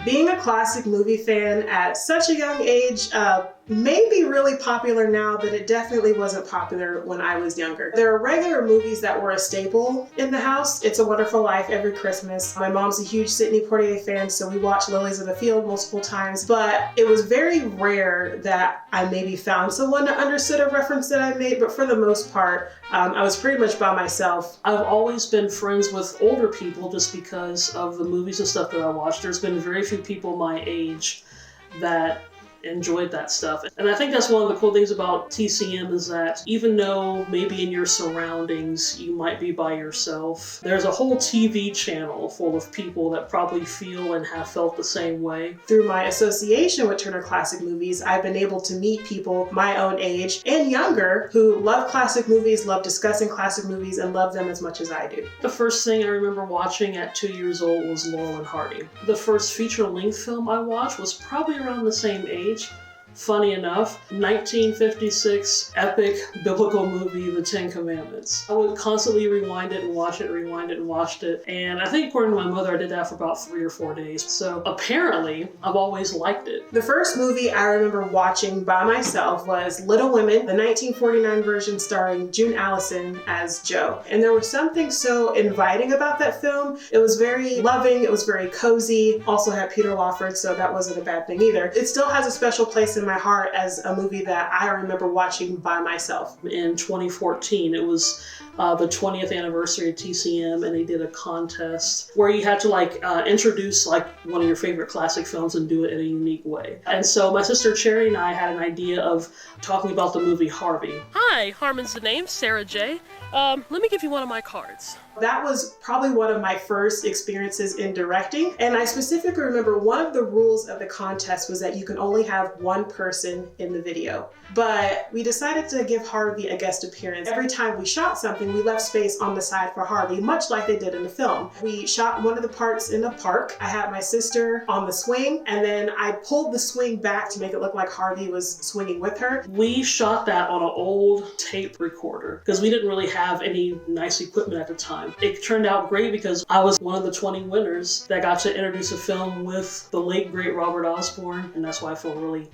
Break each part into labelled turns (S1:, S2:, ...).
S1: Being a classic movie fan at such a young age may be really popular now, but it definitely wasn't popular when I was younger. There are regular movies that were a staple in the house. It's a Wonderful Life every Christmas. My mom's a huge Sidney Poitier fan, so we watched Lilies of the Field multiple times, but it was very rare that I maybe found someone that understood a reference that I made, but for the most part, I was pretty much by myself.
S2: I've always been friends with older people just because of the movies and stuff that I watched. There's been very few people my age that enjoyed that stuff. And I think that's one of the cool things about TCM is that even though maybe in your surroundings you might be by yourself, there's a whole TV channel full of people that probably feel and have felt the same way.
S1: Through my association with Turner Classic Movies, I've been able to meet people my own age and younger who love classic movies, love discussing classic movies, and love them as much as I do.
S2: The first thing I remember watching at 2 years old was Laurel and Hardy. The first feature-length film I watched was probably around the same age. Funny enough, 1956 epic biblical movie, The Ten Commandments. I would constantly rewind it and watch it, rewind it and watched it. And I think according to my mother, I did that for about 3 or 4 days. So apparently, I've always liked it.
S1: The first movie I remember watching by myself was Little Women, the 1949 version starring June Allison as Jo. And there was something so inviting about that film. It was very loving, it was very cozy. Also had Peter Lawford, so that wasn't a bad thing either. It still has a special place in my heart as a movie that I remember watching by myself.
S2: In 2014, it was the 20th anniversary of TCM, and they did a contest where you had to introduce one of your favorite classic films and do it in a unique way. And so my sister Cherry and I had an idea of talking about the movie Harvey.
S3: Hi, Harmon's the name, Sarah J. Let me give you one of my cards.
S1: That was probably one of my first experiences in directing, and I specifically remember one of the rules of the contest was that you can only have one person in the video. But we decided to give Harvey a guest appearance. Every time we shot something, we left space on the side for Harvey, much like they did in the film. We shot one of the parts in a park. I had my sister on the swing, and then I pulled the swing back to make it look like Harvey was swinging with her.
S2: We shot that on an old tape recorder because we didn't really have any nice equipment at the time. It turned out great because I was one of the 20 winners that got to introduce a film with the late, great Robert Osborne, and that's why I feel really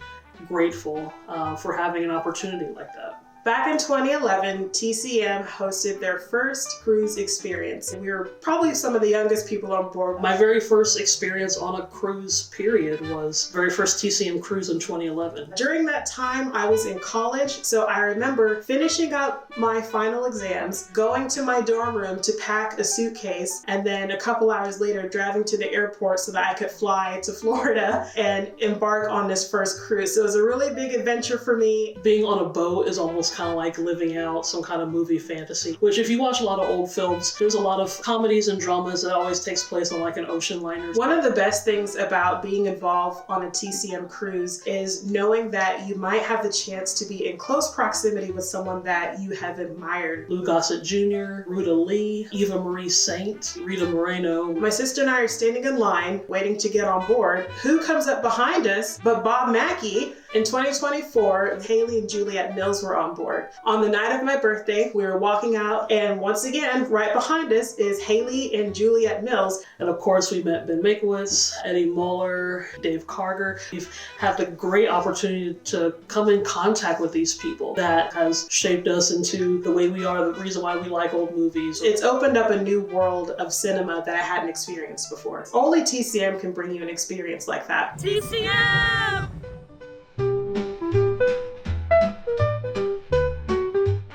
S2: grateful for having an opportunity like that.
S1: Back in 2011, TCM hosted their first cruise experience. We were probably some of the youngest people on board.
S2: My very first experience on a cruise period was very first TCM cruise in 2011.
S1: During that time, I was in college, so I remember finishing up my final exams, going to my dorm room to pack a suitcase, and then a couple hours later driving to the airport so that I could fly to Florida and embark on this first cruise. So it was a really big adventure for me.
S2: Being on a boat is almost kind of like living out some kind of movie fantasy, which if you watch a lot of old films, there's a lot of comedies and dramas that always takes place on like an ocean liner.
S1: One of the best things about being involved on a TCM cruise is knowing that you might have the chance to be in close proximity with someone that you have admired.
S2: Lou Gossett Jr., Ruta Lee, Eva Marie Saint, Rita Moreno.
S1: My sister and I are standing in line waiting to get on board. Who comes up behind us but Bob Mackie? In 2024, Haley and Juliet Mills were on board. On the night of my birthday, we were walking out, and once again, right behind us is Haley and Juliet Mills.
S2: And of course, we met Ben Makowitz, Eddie Muller, Dave Karger. We've had the great opportunity to come in contact with these people. That has shaped us into the way we are, the reason why we like old movies.
S1: It's opened up a new world of cinema that I hadn't experienced before. Only TCM can bring you an experience like that.
S3: TCM!